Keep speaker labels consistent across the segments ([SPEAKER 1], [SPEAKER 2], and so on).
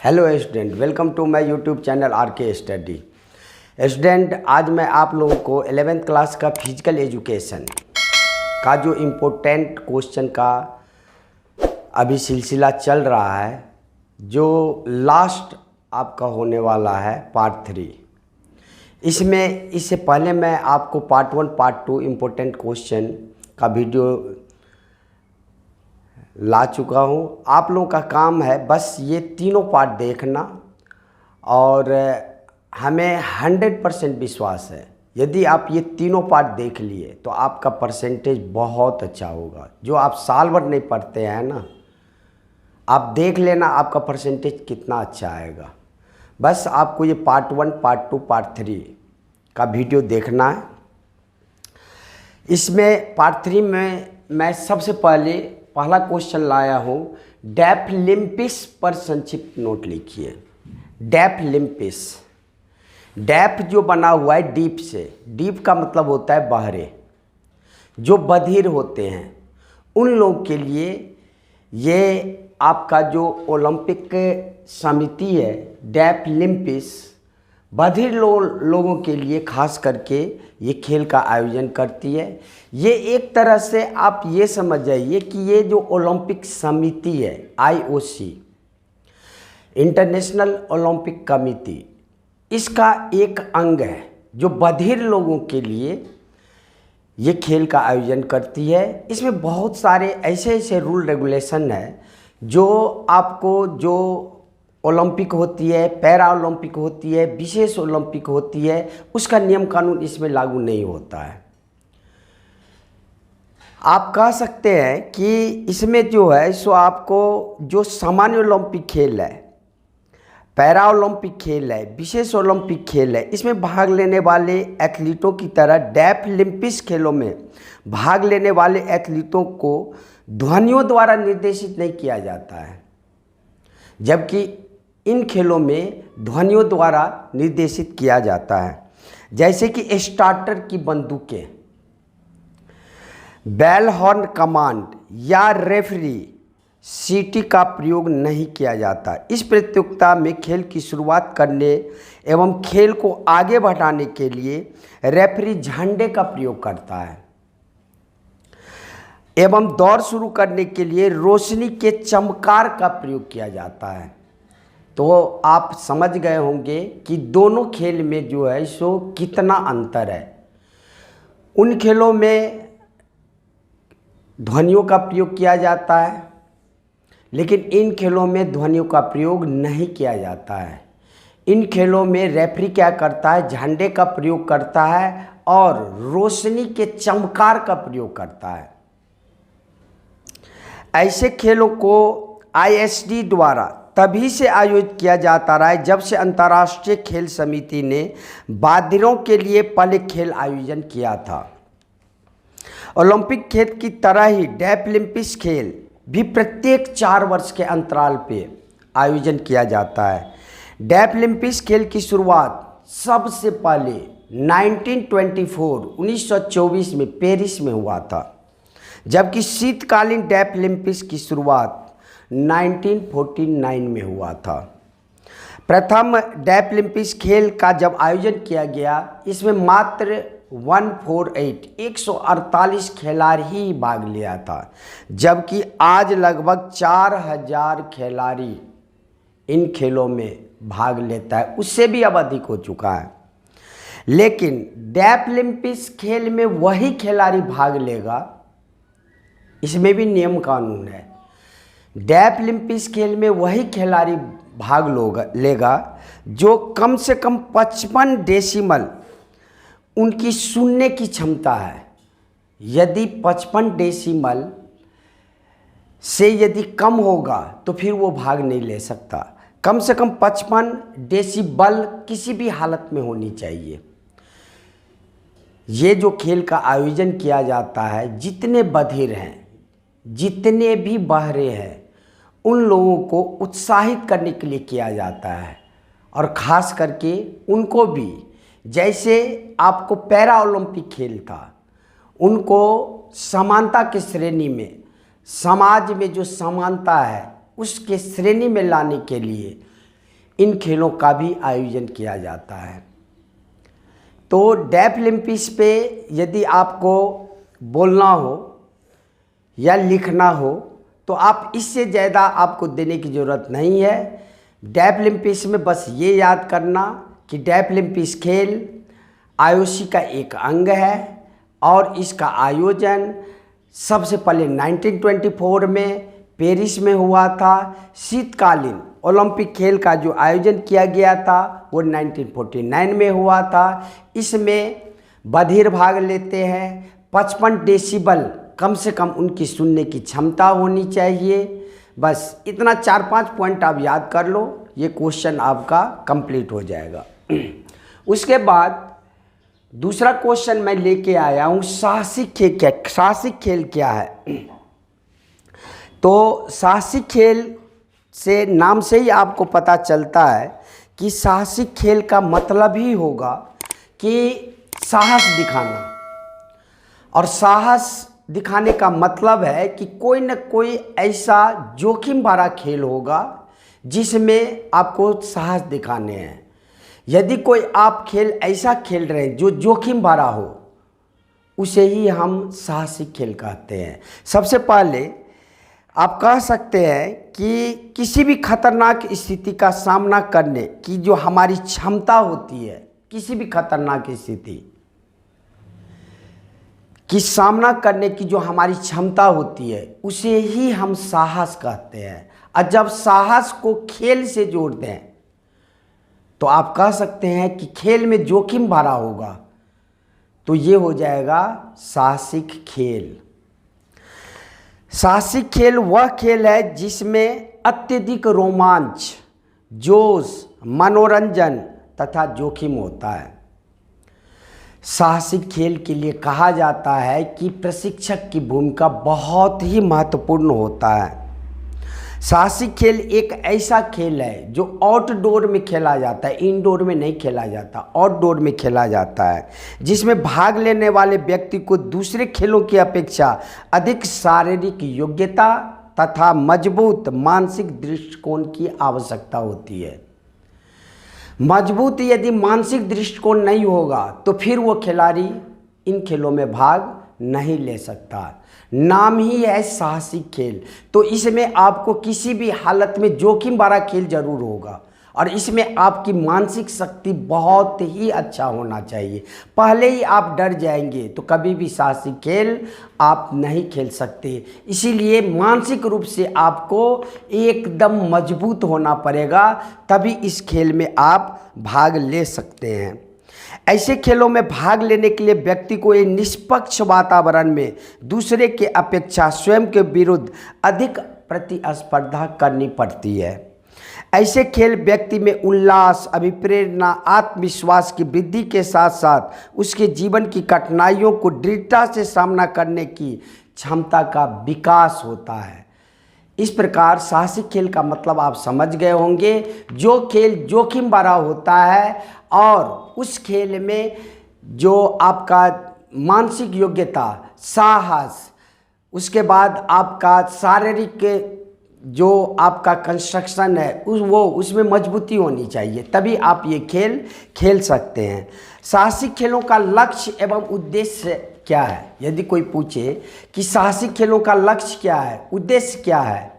[SPEAKER 1] Hello student, welcome to my YouTube channel RK study. Student, आज मैं आप लोगों को 11th क्लास का फिजिकल एजुकेशन का जो इम्पोर्टेंट क्वेश्चन का अभी सिलसिला चल रहा है, जो लास्ट आपका होने वाला है पार्ट 3। इससे पहले मैं आपको पार्ट 1 पार्ट 2 इम्पोर्टेंट क्वेश्चन का वीडियो ला चुका हूँ। आप लोगों का काम है बस ये तीनों पार्ट देखना, और हमें 100% विश्वास है यदि आप ये तीनों पार्ट देख लिए तो आपका परसेंटेज बहुत अच्छा होगा। जो आप साल भर नहीं पढ़ते हैं ना, आप देख लेना आपका परसेंटेज कितना अच्छा आएगा। बस आपको ये पार्ट 1 पार्ट 2 पार्ट 3 का वीडियो देखना है। इसमें पार्ट 3 में मैं सबसे पहला क्वेश्चन लाया हूँ। डेफलिम्पिस पर संक्षिप्त नोट लिखिए। डेफलिम्पिस, डेफ जो बना हुआ है डीप से, डीप का मतलब होता है बहरे, जो बधिर होते हैं उन लोगों के लिए ये आपका जो ओलंपिक समिति है डेफलिम्पिस बधिर लोगों के लिए खास करके ये खेल का आयोजन करती है। ये एक तरह से आप ये समझ जाइए कि ये जो ओलंपिक समिति है IOC, इंटरनेशनल ओलंपिक कमेटी, इसका एक अंग है जो बधिर लोगों के लिए ये खेल का आयोजन करती है। इसमें बहुत सारे ऐसे रूल रेगुलेशन है जो आपको, जो ओलंपिक होती है, पैरा ओलंपिक होती है, विशेष ओलंपिक होती है, उसका नियम कानून इसमें लागू नहीं होता है। आप कह सकते हैं कि इसमें जो है सो आपको जो सामान्य ओलंपिक खेल है, पैरा ओलंपिक खेल है, विशेष ओलंपिक खेल है, इसमें भाग लेने वाले एथलीटों की तरह डेफलिम्पिस खेलों में भाग लेने वाले एथलीटों को ध्वनियों द्वारा निर्देशित नहीं किया जाता है, जबकि इन खेलों में ध्वनियों द्वारा निर्देशित किया जाता है। जैसे कि स्टार्टर की बंदूकें, बेल हॉर्न कमांड या रेफरी सीटी का प्रयोग नहीं किया जाता। इस प्रतियोगिता में खेल की शुरुआत करने एवं खेल को आगे बढ़ाने के लिए रेफरी झंडे का प्रयोग करता है एवं दौड़ शुरू करने के लिए रोशनी के चमकार का प्रयोग किया जाता है। तो आप समझ गए होंगे कि दोनों खेल में जो है सो कितना अंतर है। उन खेलों में ध्वनियों का प्रयोग किया जाता है, लेकिन इन खेलों में ध्वनियों का प्रयोग नहीं किया जाता है। इन खेलों में रेफरी क्या करता है, झंडे का प्रयोग करता है और रोशनी के चमकार का प्रयोग करता है। ऐसे खेलों को ISD द्वारा तभी से आयोजित किया जाता रहा है जब से अंतर्राष्ट्रीय खेल समिति ने बधिरों के लिए पहले खेल आयोजन किया था। ओलंपिक खेल की तरह ही डेफलिम्पिस खेल भी प्रत्येक 4 वर्ष के अंतराल पे आयोजन किया जाता है। डेफलिम्पिस खेल की शुरुआत सबसे पहले 1924 में पेरिस में हुआ था, जबकि शीतकालीन डेफलिम्पिस की शुरुआत 1949 में हुआ था। प्रथम डेफलिम्पिस खेल का जब आयोजन किया गया, इसमें मात्र 148 खिलाड़ी ही भाग लिया था, जबकि आज लगभग 4000 खिलाड़ी इन खेलों में भाग लेता है, उससे भी अब अधिक हो चुका है। लेकिन डेफलिम्पिस खेल में वही खिलाड़ी भाग लेगा, इसमें भी नियम कानून है। डेफलिम्पिस खेल में वही खिलाड़ी भाग लेगा जो कम से कम 55 डेसिमल उनकी सुनने की क्षमता है। यदि 55 डेसिमल से यदि कम होगा तो फिर वो भाग नहीं ले सकता। कम से कम 55 डेसिबल किसी भी हालत में होनी चाहिए। ये जो खेल का आयोजन किया जाता है, जितने बधिर हैं, जितने भी बहरे हैं, उन लोगों को उत्साहित करने के लिए किया जाता है, और ख़ास करके उनको भी, जैसे आपको पैरा ओलंपिक खेल था, उनको समानता की श्रेणी में, समाज में जो समानता है उसके श्रेणी में लाने के लिए इन खेलों का भी आयोजन किया जाता है। तो डेफलिम्पिक्स पे यदि आपको बोलना हो या लिखना हो तो आप इससे ज़्यादा आपको देने की ज़रूरत नहीं है। डेफलिम्पिक्स में बस ये याद करना कि डेफलिम्पिक्स खेल आईओसी का एक अंग है और इसका आयोजन सबसे पहले 1924 में पेरिस में हुआ था। शीतकालीन ओलंपिक खेल का जो आयोजन किया गया था वो 1949 में हुआ था। इसमें बधिर भाग लेते हैं। 55 डेसिबल कम से कम उनकी सुनने की क्षमता होनी चाहिए। बस इतना 4-5 पॉइंट आप याद कर लो, ये क्वेश्चन आपका कंप्लीट हो जाएगा। उसके बाद दूसरा क्वेश्चन मैं लेके आया हूँ, साहसिक खेल क्या है। तो साहसिक खेल से नाम से ही आपको पता चलता है कि साहसिक खेल का मतलब ही होगा कि साहस दिखाना। और साहस दिखाने का मतलब है कि कोई न कोई ऐसा जोखिम भरा खेल होगा जिसमें आपको साहस दिखाने हैं। यदि कोई आप खेल ऐसा खेल रहे हैं जो जोखिम भरा हो, उसे ही हम साहसिक खेल कहते हैं। सबसे पहले आप कह सकते हैं कि किसी भी खतरनाक स्थिति का सामना करने की जो हमारी क्षमता होती है, किसी भी खतरनाक स्थिति की सामना करने की जो हमारी क्षमता होती है, उसे ही हम साहस कहते हैं। और जब साहस को खेल से जोड़ दें तो आप कह सकते हैं कि खेल में जोखिम भरा होगा, तो ये हो जाएगा साहसिक खेल। साहसिक खेल वह खेल है जिसमें अत्यधिक रोमांच, जोश, मनोरंजन तथा जोखिम होता है। साहसिक खेल के लिए कहा जाता है कि प्रशिक्षक की भूमिका बहुत ही महत्वपूर्ण होता है। साहसिक खेल एक ऐसा खेल है जो आउटडोर में खेला जाता है, इंडोर में नहीं खेला जाता, आउटडोर में खेला जाता है, जिसमें भाग लेने वाले व्यक्ति को दूसरे खेलों की अपेक्षा अधिक शारीरिक योग्यता तथा मजबूत मानसिक दृष्टिकोण की आवश्यकता होती है। मजबूत यदि मानसिक दृष्टिकोण नहीं होगा तो फिर वो खिलाड़ी इन खेलों में भाग नहीं ले सकता। नाम ही है साहसिक खेल, तो इसमें आपको किसी भी हालत में जोखिम भरा खेल जरूर होगा और इसमें आपकी मानसिक शक्ति बहुत ही अच्छा होना चाहिए। पहले ही आप डर जाएंगे तो कभी भी साहसिक खेल आप नहीं खेल सकते। इसीलिए मानसिक रूप से आपको एकदम मजबूत होना पड़ेगा, तभी इस खेल में आप भाग ले सकते हैं। ऐसे खेलों में भाग लेने के लिए व्यक्ति को एक निष्पक्ष वातावरण में दूसरे के अपेक्षा स्वयं के विरुद्ध अधिक प्रतिस्पर्धा करनी पड़ती है। ऐसे खेल व्यक्ति में उल्लास, अभिप्रेरणा, आत्मविश्वास की वृद्धि के साथ साथ उसके जीवन की कठिनाइयों को दृढ़ता से सामना करने की क्षमता का विकास होता है। इस प्रकार साहसिक खेल का मतलब आप समझ गए होंगे। जो खेल जोखिम भरा होता है और उस खेल में जो आपका मानसिक योग्यता, साहस, उसके बाद आपका शारीरिक जो आपका कंस्ट्रक्शन है उसमें मजबूती होनी चाहिए, तभी आप ये खेल खेल सकते हैं। साहसिक खेलों का लक्ष्य एवं उद्देश्य क्या है? यदि कोई पूछे कि साहसिक खेलों का लक्ष्य क्या है, उद्देश्य क्या है,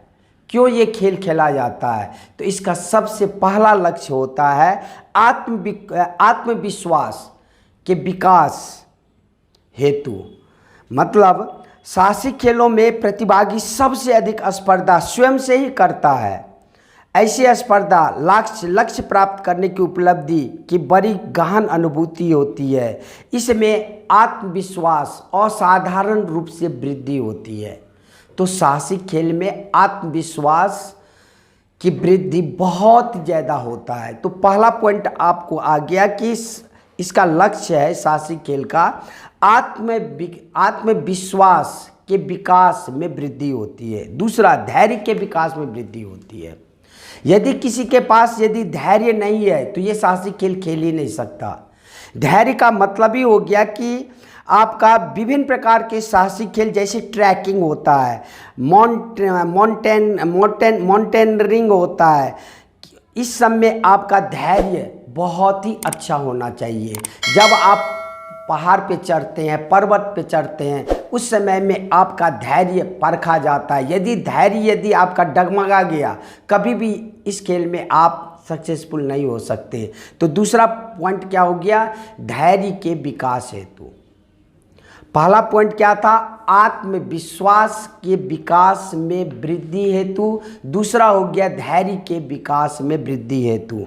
[SPEAKER 1] क्यों ये खेल खेला जाता है, तो इसका सबसे पहला लक्ष्य होता है आत्मविश्वास के विकास हेतु। मतलब साहसिक खेलों में प्रतिभागी सबसे अधिक स्पर्धा स्वयं से ही करता है। ऐसी स्पर्धा लक्ष्य प्राप्त करने की उपलब्धि की बड़ी गहन अनुभूति होती है। इसमें आत्मविश्वास असाधारण रूप से वृद्धि होती है। तो साहसिक खेल में आत्मविश्वास की वृद्धि बहुत ज़्यादा होता है। तो पहला पॉइंट आपको आ गया कि इसका लक्ष्य है साहसिक खेल का आत्मविश्वास के विकास में वृद्धि होती है। दूसरा, धैर्य के विकास में वृद्धि होती है। यदि किसी के पास यदि धैर्य नहीं है तो ये साहसिक खेल खेल ही नहीं सकता। धैर्य का मतलब ही हो गया कि आपका विभिन्न प्रकार के साहसिक खेल जैसे ट्रैकिंग होता है, माउंटेनरिंग होता है, इस समय आपका धैर्य बहुत ही अच्छा होना चाहिए। जब आप पहाड़ पे चढ़ते हैं, पर्वत पे चढ़ते हैं, उस समय में आपका धैर्य परखा जाता है। यदि आपका डगमगा गया, कभी भी इस खेल में आप सक्सेसफुल नहीं हो सकते। तो दूसरा पॉइंट क्या हो गया? धैर्य के विकास हेतु। पहला पॉइंट क्या था? आत्मविश्वास के विकास में वृद्धि हेतु। दूसरा हो गया धैर्य के विकास में वृद्धि हेतु।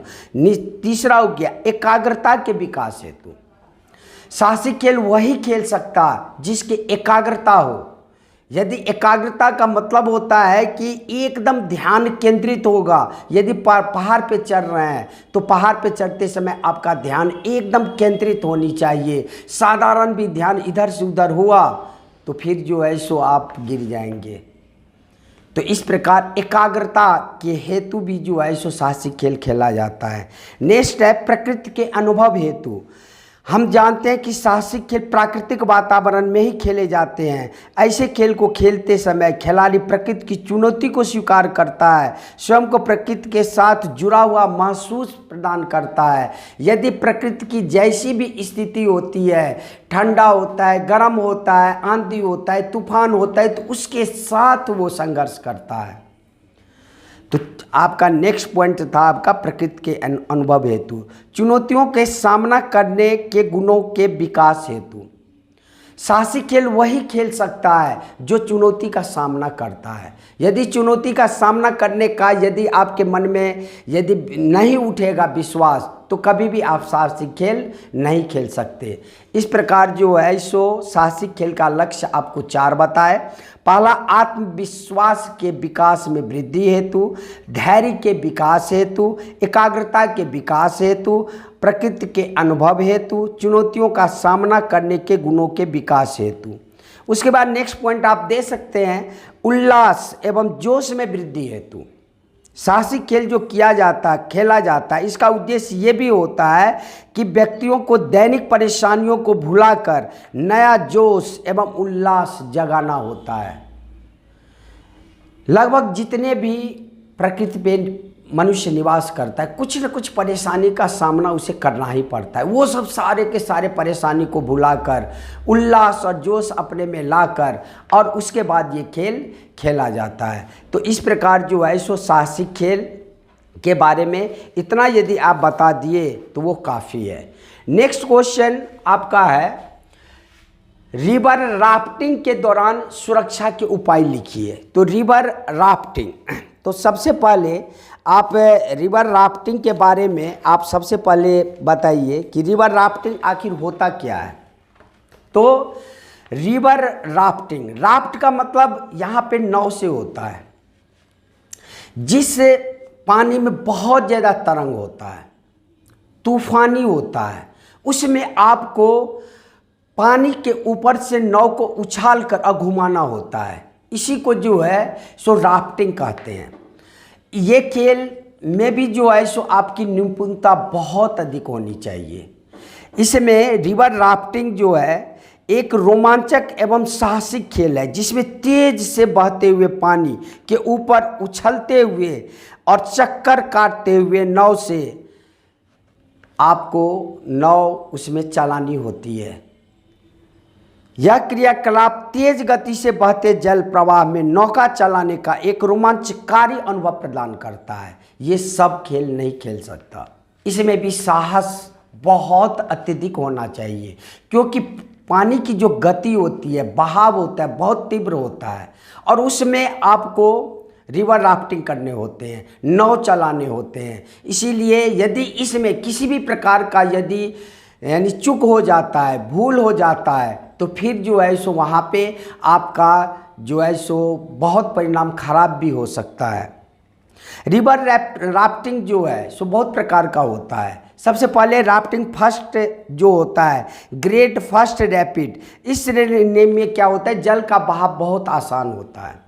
[SPEAKER 1] तीसरा हो गया एकाग्रता के विकास हेतु। साहसिक खेल वही खेल सकता है जिसकी एकाग्रता हो। यदि एकाग्रता का मतलब होता है कि एकदम ध्यान केंद्रित होगा। यदि पहाड़ पे चढ़ रहे हैं तो पहाड़ पे चढ़ते समय आपका ध्यान एकदम केंद्रित होनी चाहिए। साधारण भी ध्यान इधर से उधर हुआ तो फिर जो है सो आप गिर जाएंगे। तो इस प्रकार एकाग्रता के हेतु भी जो है सो साहसिक खेल खेला जाता है। नेक्स्ट है प्रकृति के अनुभव हेतु। हम जानते हैं कि साहसिक खेल प्राकृतिक वातावरण में ही खेले जाते हैं। ऐसे खेल को खेलते समय खिलाड़ी प्रकृति की चुनौती को स्वीकार करता है, स्वयं को प्रकृति के साथ जुड़ा हुआ महसूस प्रदान करता है। यदि प्रकृति की जैसी भी स्थिति होती है, ठंडा होता है, गर्म होता है, आंधी होता है, तूफान होता है, तो उसके साथ वो संघर्ष करता है। तो आपका नेक्स्ट पॉइंट था आपका प्रकृति के अनुभव हेतु। चुनौतियों के सामना करने के गुणों के विकास हेतु। साहसिक खेल वही खेल सकता है जो चुनौती का सामना करता है। यदि चुनौती का सामना करने का यदि आपके मन में यदि नहीं उठेगा विश्वास, तो कभी भी आप साहसिक खेल नहीं खेल सकते। इस प्रकार जो है सो साहसिक खेल का लक्ष्य आपको 4 बताए। पहला आत्मविश्वास के विकास में वृद्धि हेतु, धैर्य के विकास हेतु, एकाग्रता के विकास हेतु, प्रकृति के अनुभव हेतु, चुनौतियों का सामना करने के गुणों के विकास हेतु। उसके बाद नेक्स्ट पॉइंट आप दे सकते हैं उल्लास एवं जोश में वृद्धि हेतु। साहसिक खेल जो खेला जाता है, इसका उद्देश्य ये भी होता है कि व्यक्तियों को दैनिक परेशानियों को भुलाकर नया जोश एवं उल्लास जगाना होता है। लगभग जितने भी प्रकृति पे मनुष्य निवास करता है, कुछ न कुछ परेशानी का सामना उसे करना ही पड़ता है। वो सब सारे के सारे परेशानी को भुलाकर उल्लास और जोश अपने में लाकर और उसके बाद ये खेल खेला जाता है। तो इस प्रकार जो है सो साहसिक खेल के बारे में इतना यदि आप बता दिए तो वो काफ़ी है। नेक्स्ट क्वेश्चन आपका है रिवर राफ्टिंग के दौरान सुरक्षा के उपाय लिखिए। तो रिवर राफ्टिंग, तो सबसे पहले आप रिवर राफ्टिंग के बारे में आप सबसे पहले बताइए कि रिवर राफ्टिंग आखिर होता क्या है। तो रिवर राफ्टिंग, राफ्ट का मतलब यहाँ पे नाव से होता है, जिस पानी में बहुत ज़्यादा तरंग होता है, तूफानी होता है, उसमें आपको पानी के ऊपर से नाव को उछाल कर घुमाना होता है। इसी को जो है सो राफ्टिंग कहते हैं। ये खेल में भी जो है सो आपकी निपुणता बहुत अधिक होनी चाहिए। इसमें रिवर राफ्टिंग जो है एक रोमांचक एवं साहसिक खेल है, जिसमें तेज से बहते हुए पानी के ऊपर उछलते हुए और चक्कर काटते हुए नाव से आपको नाव उसमें चलानी होती है। यह क्रियाकलाप तेज गति से बहते जल प्रवाह में नौका चलाने का एक रोमांचकारी अनुभव प्रदान करता है। ये सब खेल नहीं खेल सकता। इसमें भी साहस बहुत अत्यधिक होना चाहिए, क्योंकि पानी की जो गति होती है, बहाव होता है, बहुत तीव्र होता है और उसमें आपको रिवर राफ्टिंग करने होते हैं, नाव चलाने होते हैं। इसीलिए यदि इसमें किसी भी प्रकार का यदि यानी चूक हो जाता है, भूल हो जाता है, तो फिर जो है सो वहाँ पे आपका जो है सो बहुत परिणाम खराब भी हो सकता है। रिवर राफ्टिंग जो है सो बहुत प्रकार का होता है। सबसे पहले राफ्टिंग फर्स्ट जो होता है, ग्रेट फर्स्ट रैपिड, इस श्रेणी में क्या होता है, जल का बहाव बहुत आसान होता है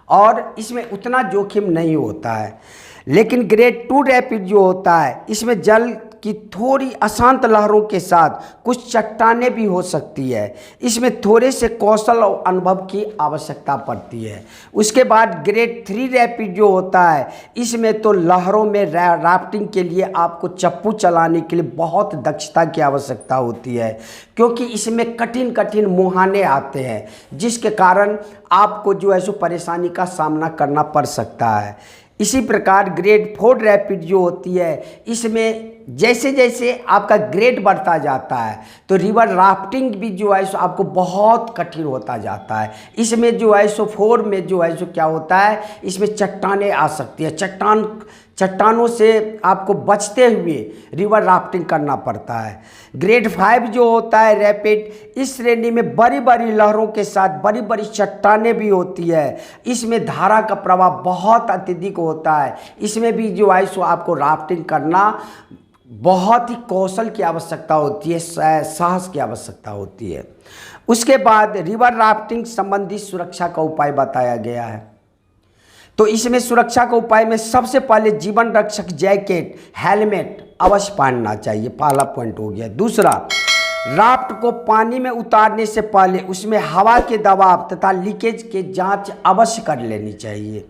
[SPEAKER 1] और इसमें उतना जोखिम नहीं होता है। लेकिन ग्रेड 2 रैपिड जो होता है, इसमें जल कि थोड़ी अशांत लहरों के साथ कुछ चट्टानें भी हो सकती है। इसमें थोड़े से कौशल और अनुभव की आवश्यकता पड़ती है। उसके बाद ग्रेड 3 रैपिड जो होता है, इसमें तो लहरों में राफ्टिंग के लिए आपको चप्पू चलाने के लिए बहुत दक्षता की आवश्यकता होती है, क्योंकि इसमें कठिन कठिन मुहाने आते हैं, जिसके कारण आपको जो है सो परेशानी का सामना करना पड़ सकता है। इसी प्रकार ग्रेड 4 रैपिड जो होती है, इसमें जैसे जैसे आपका ग्रेड बढ़ता जाता है तो रिवर राफ्टिंग भी जो है सो आपको बहुत कठिन होता जाता है। इसमें जो है सो 4 में जो है सो क्या होता है, इसमें चट्टानें आ सकती है। चट्टानों से आपको बचते हुए रिवर राफ्टिंग करना पड़ता है। ग्रेड 5 जो होता है रैपिड, इस श्रेणी में बड़ी बड़ी लहरों के साथ बड़ी बड़ी चट्टानें भी होती है। इसमें धारा का प्रवाह बहुत अत्यधिक होता है। इसमें भी जो है सो आपको राफ्टिंग करना बहुत ही कौशल की आवश्यकता होती है, साहस की आवश्यकता होती है। उसके बाद रिवर राफ्टिंग संबंधी सुरक्षा का उपाय बताया गया है। तो इसमें सुरक्षा के उपाय में सबसे पहले जीवन रक्षक जैकेट, हेलमेट अवश्य पहनना चाहिए, पहला पॉइंट हो गया। दूसरा, राफ्ट को पानी में उतारने से पहले उसमें हवा के दबाव तथा लीकेज की जांच अवश्य कर लेनी चाहिए।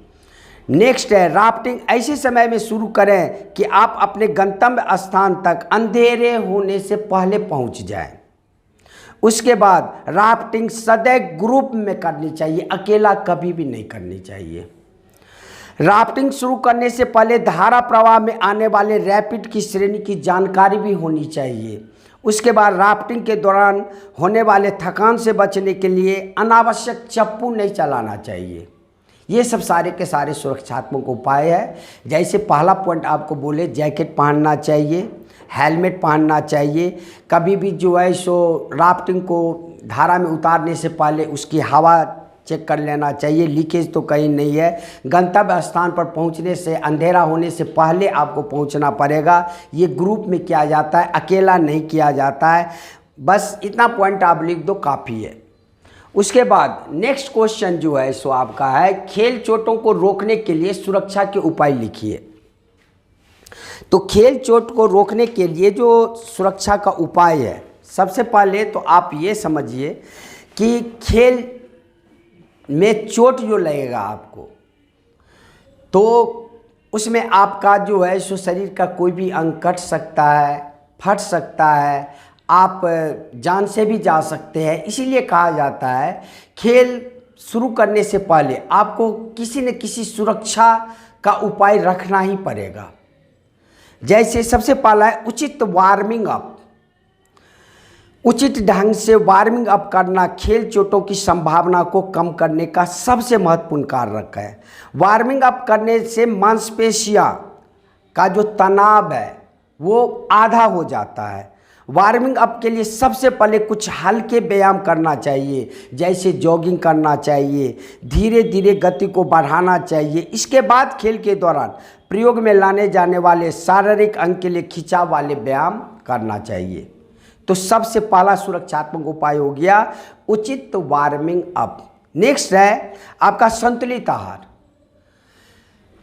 [SPEAKER 1] नेक्स्ट है, राफ्टिंग ऐसे समय में शुरू करें कि आप अपने गंतव्य स्थान तक अंधेरे होने से पहले पहुंच जाएं। उसके बाद राफ्टिंग सदैव ग्रुप में करनी चाहिए, अकेला कभी भी नहीं करनी चाहिए। राफ्टिंग शुरू करने से पहले धारा प्रवाह में आने वाले रैपिड की श्रेणी की जानकारी भी होनी चाहिए। उसके बाद राफ्टिंग के दौरान होने वाले थकान से बचने के लिए अनावश्यक चप्पू नहीं चलाना चाहिए। ये सब सारे के सारे सुरक्षात्मक उपाय है। जैसे पहला पॉइंट आपको बोले, जैकेट पहनना चाहिए, हेलमेट पहनना चाहिए, कभी भी जो है सो राफ्टिंग को धारा में उतारने से पहले उसकी हवा चेक कर लेना चाहिए, लीकेज तो कहीं नहीं है। गंतव्य स्थान पर पहुंचने से अंधेरा होने से पहले आपको पहुंचना पड़ेगा। ये ग्रुप में किया जाता है, अकेला नहीं किया जाता है। बस इतना पॉइंट आप लिख दो, काफ़ी है। उसके बाद नेक्स्ट क्वेश्चन जो है सो आपका है, खेल चोटों को रोकने के लिए सुरक्षा के उपाय लिखिए। तो खेल चोट को रोकने के लिए जो सुरक्षा का उपाय है, सबसे पहले तो आप ये समझिए कि खेल में चोट जो लगेगा आपको, तो उसमें आपका जो है सो शरीर का कोई भी अंग कट सकता है, फट सकता है, आप जान से भी जा सकते हैं। इसीलिए कहा जाता है खेल शुरू करने से पहले आपको किसी न किसी सुरक्षा का उपाय रखना ही पड़ेगा। जैसे सबसे पहला है उचित वार्मिंग अप। उचित ढंग से वार्मिंग अप करना खेल चोटों की संभावना को कम करने का सबसे महत्वपूर्ण कारक है। वार्मिंग अप करने से मांसपेशियां का जो तनाव है वो आधा हो जाता है। वार्मिंग अप के लिए सबसे पहले कुछ हल्के व्यायाम करना चाहिए, जैसे जॉगिंग करना चाहिए, धीरे धीरे गति को बढ़ाना चाहिए। इसके बाद खेल के दौरान प्रयोग में लाने जाने वाले शारीरिक अंग के लिए खिंचाव वाले व्यायाम करना चाहिए। तो सबसे पहला सुरक्षात्मक उपाय हो गया उचित वार्मिंग अप। नेक्स्ट है आपका संतुलित आहार।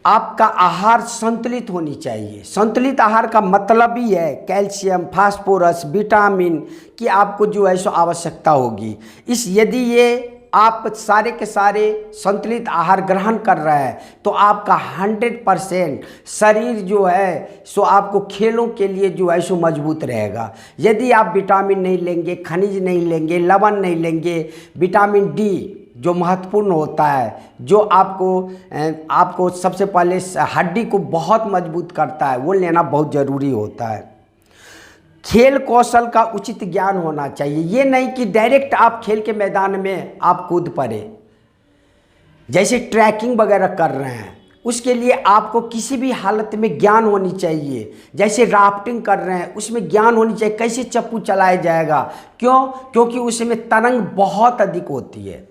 [SPEAKER 1] आपका आहार संतुलित होनी चाहिए। संतुलित आहार का मतलब ही है कैल्शियम, फास्फोरस, विटामिन की आपको जो है सो आवश्यकता होगी। यदि ये आप सारे के सारे संतुलित आहार ग्रहण कर रहे हैं तो आपका 100% शरीर जो है सो आपको खेलों के लिए जो है सो मजबूत रहेगा। यदि आप विटामिन नहीं लेंगे, खनिज नहीं लेंगे, लवण नहीं लेंगे, विटामिन डी जो महत्वपूर्ण होता है, जो आपको सबसे पहले हड्डी को बहुत मजबूत करता है, वो लेना बहुत ज़रूरी होता है। खेल कौशल का उचित ज्ञान होना चाहिए। ये नहीं कि डायरेक्ट आप खेल के मैदान में आप कूद पड़े। जैसे ट्रैकिंग वगैरह कर रहे हैं, उसके लिए आपको किसी भी हालत में ज्ञान होनी चाहिए। जैसे राफ्टिंग कर रहे हैं, उसमें ज्ञान होनी चाहिए कैसे चप्पू चलाया जाएगा। क्यों? क्योंकि उसमें तरंग बहुत अधिक होती है।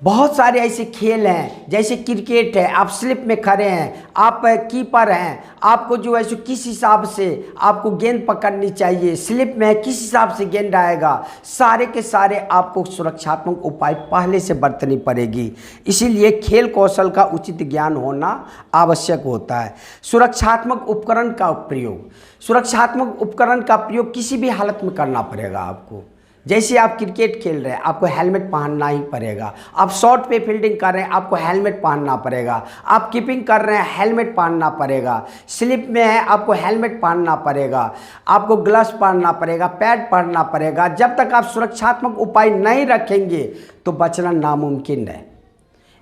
[SPEAKER 1] बहुत सारे ऐसे खेल हैं, जैसे क्रिकेट है, आप स्लिप में खड़े हैं, आप कीपर हैं, आपको जो है सो किस हिसाब से आपको गेंद पकड़नी चाहिए, स्लिप में है किस हिसाब से गेंद आएगा, सारे के सारे आपको सुरक्षात्मक उपाय पहले से बरतनी पड़ेगी। इसीलिए खेल कौशल का उचित ज्ञान होना आवश्यक होता है। सुरक्षात्मक उपकरण का प्रयोग, सुरक्षात्मक उपकरण का प्रयोग किसी भी हालत में करना पड़ेगा आपको। जैसे आप क्रिकेट खेल रहे हैं, आपको हेलमेट पहनना ही पड़ेगा। आप शॉट पे फील्डिंग कर रहे हैं, आपको हेलमेट पहनना पड़ेगा। आप कीपिंग कर रहे हैं, हेलमेट पहनना पड़ेगा। स्लिप में है, आपको हेलमेट पहनना पड़ेगा, आपको ग्लव्स पहनना पड़ेगा, पैड पहनना पड़ेगा। जब तक आप सुरक्षात्मक उपाय नहीं रखेंगे तो बचना नामुमकिन है।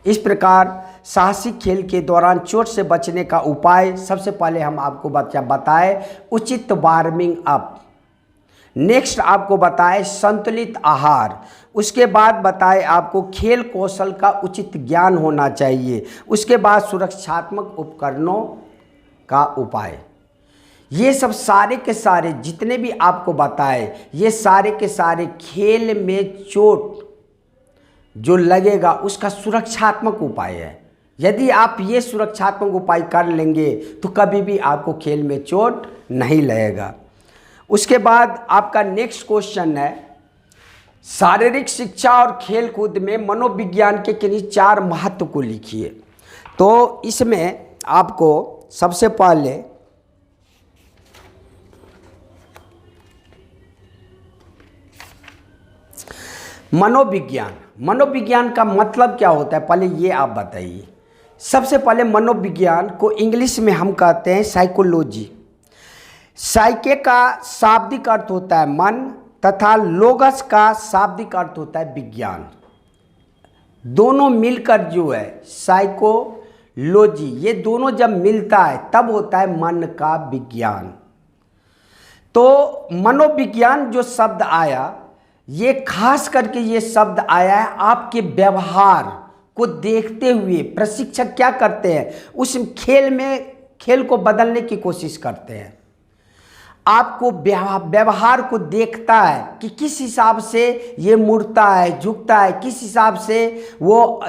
[SPEAKER 1] इस प्रकार साहसिक खेल के दौरान चोट से बचने का उपाय सबसे पहले हम आपको बताए उचित वार्मिंग अप, नेक्स्ट आपको बताए संतुलित आहार, उसके बाद बताए आपको खेल कौशल का उचित ज्ञान होना चाहिए, उसके बाद सुरक्षात्मक उपकरणों का उपाय। ये सब सारे के सारे जितने भी आपको बताए, ये सारे के सारे खेल में चोट जो लगेगा उसका सुरक्षात्मक उपाय है। यदि आप ये सुरक्षात्मक उपाय कर लेंगे तो कभी भी आपको खेल में चोट नहीं लगेगा। उसके बाद आपका नेक्स्ट क्वेश्चन है, शारीरिक शिक्षा और खेल कूद में मनोविज्ञान के किन्हीं 4 महत्व को लिखिए। तो इसमें आपको सबसे पहले मनोविज्ञान, मनोविज्ञान का मतलब क्या होता है पहले ये आप बताइए। सबसे पहले मनोविज्ञान को इंग्लिश में हम कहते हैं साइकोलॉजी। साइके का शाब्दिक अर्थ होता है मन तथा लोगस का शाब्दिक अर्थ होता है विज्ञान। दोनों मिलकर जो है साइकोलॉजी, ये दोनों जब मिलता है तब होता है मन का विज्ञान। तो मनोविज्ञान जो शब्द आया, ये खास करके ये शब्द आया है आपके व्यवहार को देखते हुए। प्रशिक्षक क्या करते हैं, उस खेल को बदलने की कोशिश करते हैं। आपको व्यवहार को देखता है कि किस हिसाब से ये मुड़ता है, झुकता है, किस हिसाब से वो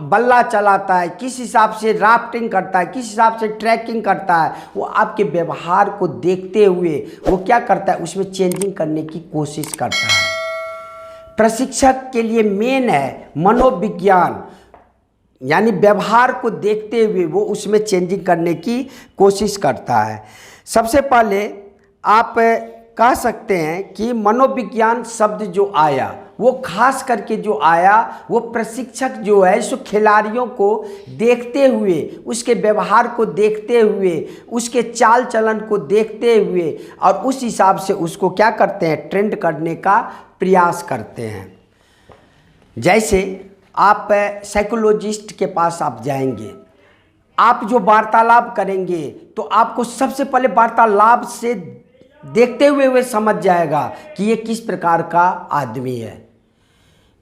[SPEAKER 1] बल्ला चलाता है, किस हिसाब से राफ्टिंग करता है, किस हिसाब से ट्रैकिंग करता है। वो आपके व्यवहार को देखते हुए वो क्या करता है, उसमें चेंजिंग करने की कोशिश करता है। प्रशिक्षक के लिए मेन है मनोविज्ञान, यानी व्यवहार को देखते हुए वो उसमें चेंजिंग करने की कोशिश करता है। सबसे पहले आप कह सकते हैं कि मनोविज्ञान शब्द जो आया वो खास करके जो आया वो प्रशिक्षक जो है सो खिलाड़ियों को देखते हुए, उसके व्यवहार को देखते हुए, उसके चाल चलन को देखते हुए और उस हिसाब से उसको क्या करते हैं, ट्रेंड करने का प्रयास करते हैं। जैसे आप साइकोलॉजिस्ट के पास आप जाएंगे, आप जो वार्तालाप करेंगे तो आपको सबसे पहले वार्तालाप से देखते हुए वे समझ जाएगा कि ये किस प्रकार का आदमी है,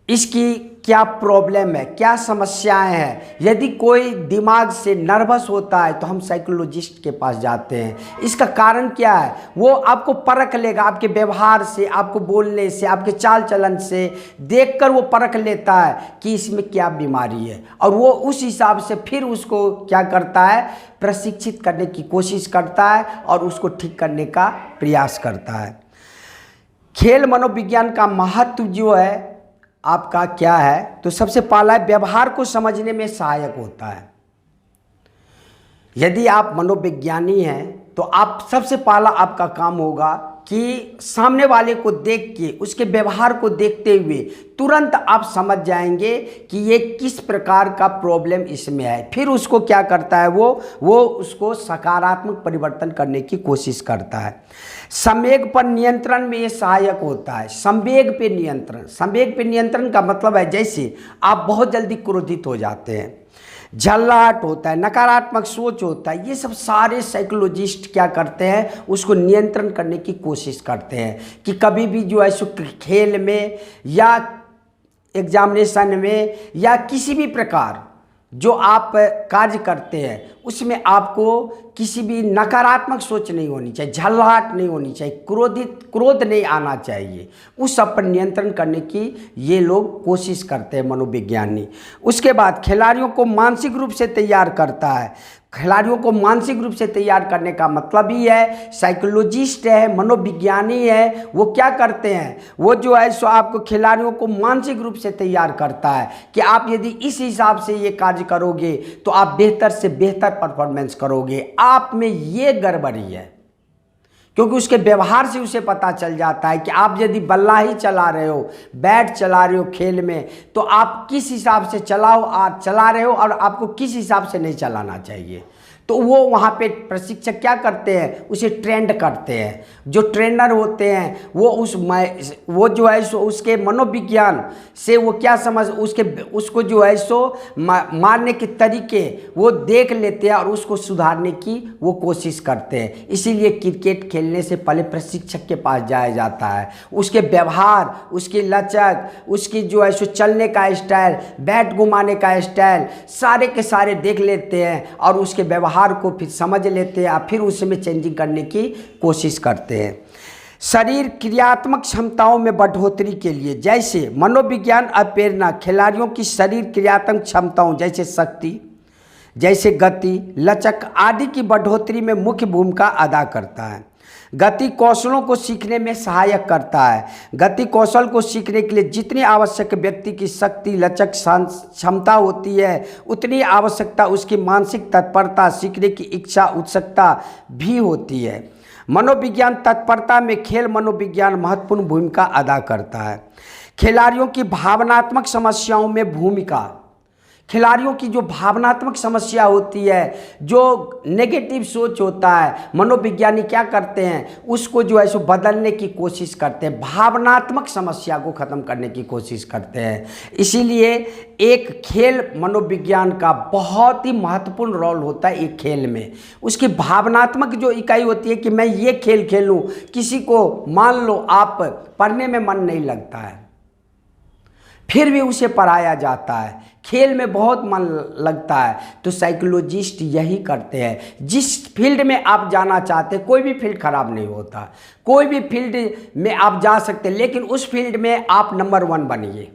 [SPEAKER 1] इसकी क्या प्रॉब्लम है, क्या समस्याएं हैं। यदि कोई दिमाग से नर्वस होता है तो हम साइकोलॉजिस्ट के पास जाते हैं। इसका कारण क्या है, वो आपको परख लेगा, आपके व्यवहार से, आपको बोलने से, आपके चाल चलन से देखकर वो परख लेता है कि इसमें क्या बीमारी है, और वो उस हिसाब से फिर उसको क्या करता है, प्रशिक्षित करने की कोशिश करता है और उसको ठीक करने का प्रयास करता है। खेल मनोविज्ञान का महत्व जो है आपका क्या है, तो सबसे पहला व्यवहार को समझने में सहायक होता है। यदि आप मनोविज्ञानी हैं तो आप सबसे पहला आपका काम होगा कि सामने वाले को देख के, उसके व्यवहार को देखते हुए तुरंत आप समझ जाएंगे कि ये किस प्रकार का प्रॉब्लम इसमें है। फिर उसको क्या करता है, वो उसको सकारात्मक परिवर्तन करने की कोशिश करता है। संवेग पर नियंत्रण में ये सहायक होता है। संवेग पे नियंत्रण, संवेग पे नियंत्रण का मतलब है जैसे आप बहुत जल्दी क्रोधित हो जाते हैं, झल्लाहट होता है, नकारात्मक सोच होता है, ये सब सारे साइकोलॉजिस्ट क्या करते हैं, उसको नियंत्रण करने की कोशिश करते हैं कि कभी भी जो है सो खेल में या एग्जामिनेशन में या किसी भी प्रकार जो आप कार्य करते हैं उसमें आपको किसी भी नकारात्मक सोच नहीं होनी चाहिए, झल्लाहट नहीं होनी चाहिए, क्रोध नहीं आना चाहिए। उस सब पर नियंत्रण करने की ये लोग कोशिश करते हैं मनोविज्ञानी। उसके बाद खिलाड़ियों को मानसिक रूप से तैयार करता है। खिलाड़ियों को मानसिक रूप से तैयार करने का मतलब ही है, साइकोलॉजिस्ट है, मनोविज्ञानी है, वो क्या करते हैं, वो जो है सो आपको खिलाड़ियों को मानसिक रूप से तैयार करता है कि आप यदि इस हिसाब से ये कार्य करोगे तो आप बेहतर से बेहतर परफॉर्मेंस करोगे। आप में ये गड़बड़ी है, क्योंकि उसके व्यवहार से उसे पता चल जाता है कि आप यदि बल्ला ही चला रहे हो, बैट चला रहे हो खेल में, तो आप किस हिसाब से चला रहे हो और आपको किस हिसाब से नहीं चलाना चाहिए। तो वो वहाँ पे प्रशिक्षक क्या करते हैं, उसे ट्रेंड करते हैं। जो ट्रेनर होते हैं वो जो है सो उसके मनोविज्ञान से वो क्या उसको जो है सो मारने के तरीके वो देख लेते हैं और उसको सुधारने की वो कोशिश करते हैं। इसीलिए क्रिकेट खेलने से पहले प्रशिक्षक के पास जाया जाता है। उसके व्यवहार, उसकी लचक, उसकी जो है सो चलने का स्टाइल, बैट घुमाने का स्टाइल, सारे के सारे देख लेते हैं और उसके व्यवहार को फिर समझ लेते हैं, फिर उसमें चेंजिंग करने की कोशिश करते हैं। शरीर क्रियात्मक क्षमताओं में बढ़ोतरी के लिए, जैसे मनोविज्ञान और प्रेरणा खिलाड़ियों की शरीर क्रियात्मक क्षमताओं जैसे शक्ति, जैसे गति, लचक आदि की बढ़ोतरी में मुख्य भूमिका अदा करता है। गति कौशलों को सीखने में सहायक करता है। गति कौशल को सीखने के लिए जितनी आवश्यक व्यक्ति की शक्ति, लचक, क्षमता होती है, उतनी आवश्यकता उसकी मानसिक तत्परता, सीखने की इच्छा, उत्सुकता भी होती है। मनोविज्ञान तत्परता में खेल मनोविज्ञान महत्वपूर्ण भूमिका अदा करता है। खिलाड़ियों की भावनात्मक समस्याओं में भूमिका, खिलाड़ियों की जो भावनात्मक समस्या होती है, जो नेगेटिव सोच होता है, मनोविज्ञानी क्या करते हैं, उसको जो है सो बदलने की कोशिश करते हैं, भावनात्मक समस्या को ख़त्म करने की कोशिश करते हैं। इसीलिए एक खेल मनोविज्ञान का बहुत ही महत्वपूर्ण रोल होता है एक खेल में। उसकी भावनात्मक जो इकाई होती है कि मैं ये खेल खेलूँ, किसी को मान लो आप पढ़ने में मन नहीं लगता है, फिर भी उसे पढ़ाया जाता है, खेल में बहुत मन लगता है, तो साइकोलॉजिस्ट यही करते हैं। जिस फील्ड में आप जाना चाहते हैं, कोई भी फील्ड खराब नहीं होता, कोई भी फील्ड में आप जा सकते हैं, लेकिन उस फील्ड में आप नंबर 1 बनिए।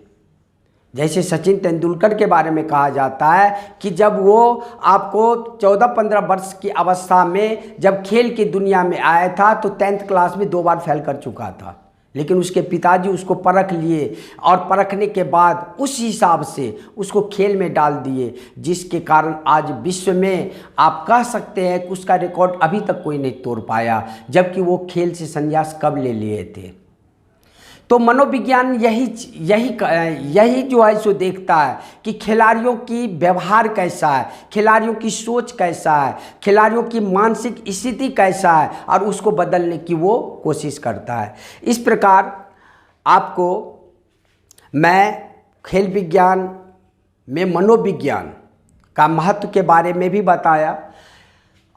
[SPEAKER 1] जैसे सचिन तेंदुलकर के बारे में कहा जाता है कि जब वो आपको 14-15 वर्ष की अवस्था में जब खेल की दुनिया में आया था तो 10th क्लास में 2 बार फेल कर चुका था, लेकिन उसके पिताजी उसको परख लिए और परखने के बाद उस हिसाब से उसको खेल में डाल दिए, जिसके कारण आज विश्व में आप कह सकते हैं कि उसका रिकॉर्ड अभी तक कोई नहीं तोड़ पाया, जबकि वो खेल से संन्यास कब ले लिए थे। तो मनोविज्ञान यही जो है सो देखता है कि खिलाड़ियों की व्यवहार कैसा है, खिलाड़ियों की सोच कैसा है, खिलाड़ियों की मानसिक स्थिति कैसा है, और उसको बदलने की वो कोशिश करता है। इस प्रकार आपको मैं खेल विज्ञान में मनोविज्ञान का महत्व के बारे में भी बताया,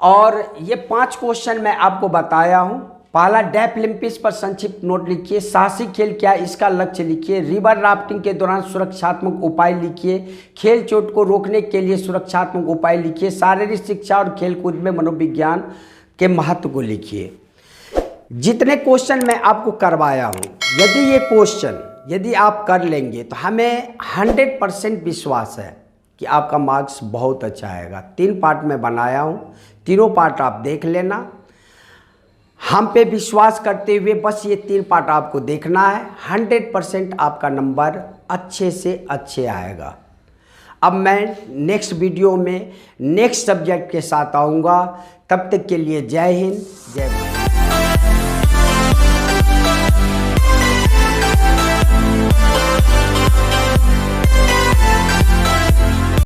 [SPEAKER 1] और ये 5 क्वेश्चन मैं आपको बताया हूँ। पहला, डेफ ओलंपिक्स पर संक्षिप्त नोट लिखिए। साहसिक खेल क्या है, इसका लक्ष्य लिखिए। रिवर राफ्टिंग के दौरान सुरक्षात्मक उपाय लिखिए। खेल चोट को रोकने के लिए सुरक्षात्मक उपाय लिखिए। शारीरिक शिक्षा और खेलकूद में मनोविज्ञान के महत्व को लिखिए। जितने क्वेश्चन मैं आपको करवाया हूँ, यदि ये क्वेश्चन यदि आप कर लेंगे तो हमें 100% विश्वास है कि आपका मार्क्स बहुत अच्छा आएगा। 3 पार्ट में बनाया हूँ, तीनों पार्ट आप देख लेना। हम पे विश्वास करते हुए बस ये 3 पार्ट आपको देखना है, 100% आपका नंबर अच्छे से अच्छे आएगा। अब मैं नेक्स्ट वीडियो में नेक्स्ट सब्जेक्ट के साथ आऊँगा। तब तक के लिए जय हिंद, जय भारत।